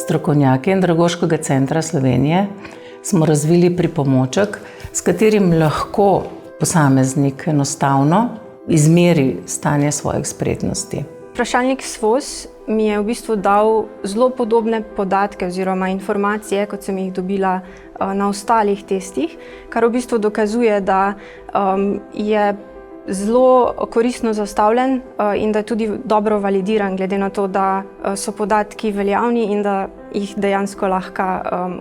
Strokovnjaki Andragoškega centra Slovenije smo razvili pripomoček, s katerim lahko posameznik enostavno izmeri stanje svojih spretnosti. Vprašalnik SWOS mi je v bistvu dal zelo podobne podatke oziroma informacije, kot sem jih dobila na ostalih testih, kar v bistvu dokazuje, da je zelo koristno zastavljen in da je tudi dobro validiran, glede na to, da so podatki veljavni in da jih dejansko lahko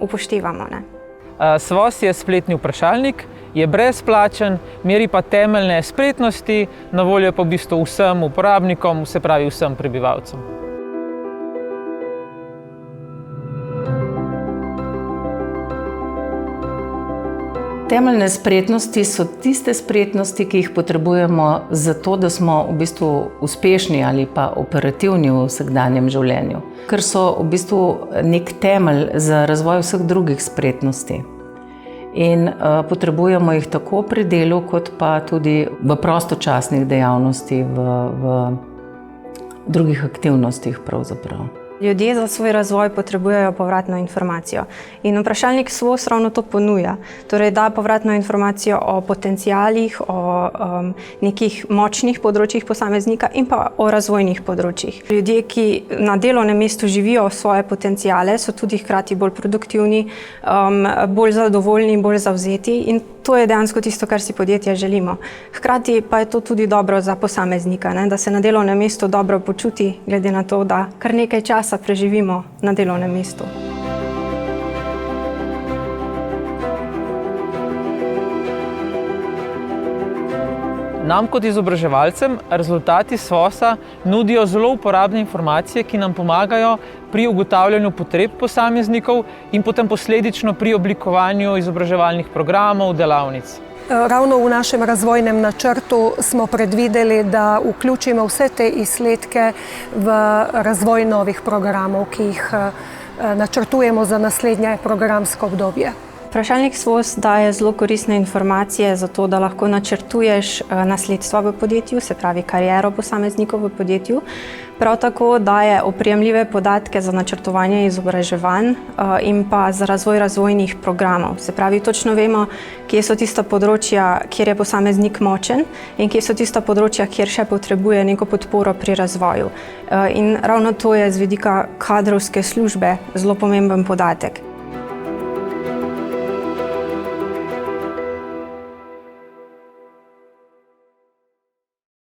upoštevamo. SWOS je spletni vprašalnik, je brezplačen, meri pa temeljne spretnosti, na voljo pa v bistvu vsem uporabnikom, se pravi vsem prebivalcem. Temeljne spretnosti so tiste spretnosti, ki jih potrebujemo zato, da smo v bistvu uspešni ali pa operativni v vsakdanjem življenju, ker so v bistvu nek temelj za razvoj vseh drugih spretnosti. In potrebujemo jih tako pri delu, kot pa tudi v prostočasnih dejavnostih, v drugih aktivnostih pravzaprav. Ljudje za svoj razvoj potrebujejo povratno informacijo in vprašalnik SWOS ravno to ponuja. Torej da povratno informacijo o potencialih, o nekih močnih področjih posameznika in pa o razvojnih področjih. Ljudje, ki na delovnem mestu živijo svoje potenciale, so tudi hkrati bolj produktivni, bolj zadovoljni, bolj zavzeti in to je dejansko tisto, kar si podjetja želimo. Hkrati pa je to tudi dobro za posameznika, da se na delovnem mestu dobro počuti, glede na to, da kar nekaj časa preživimo na delovnem mestu. Nam kot izobraževalcem rezultati SWOS-a nudijo zelo uporabne informacije, ki nam pomagajo pri ugotavljanju potreb posameznikov in potem posledično pri oblikovanju izobraževalnih programov, delavnic. Ravno v našem razvojnem načrtu smo predvideli, da vključimo vse te izsledke v razvoj novih programov, ki jih načrtujemo za naslednje programsko obdobje. Vprašalnik SWOS daje zelo koristne informacije za to, da lahko načrtuješ nasledstva v podjetju, se pravi kariero posameznikov v podjetju. Prav tako daje oprijemljive podatke za načrtovanje izobraževanj in pa za razvoj razvojnih programov. Se pravi, točno vemo, kje so tista področja, kjer je posameznik močen in kje so tista področja, kjer še potrebuje neko podporo pri razvoju. In ravno to je z vidika kadrovske službe zelo pomemben podatek.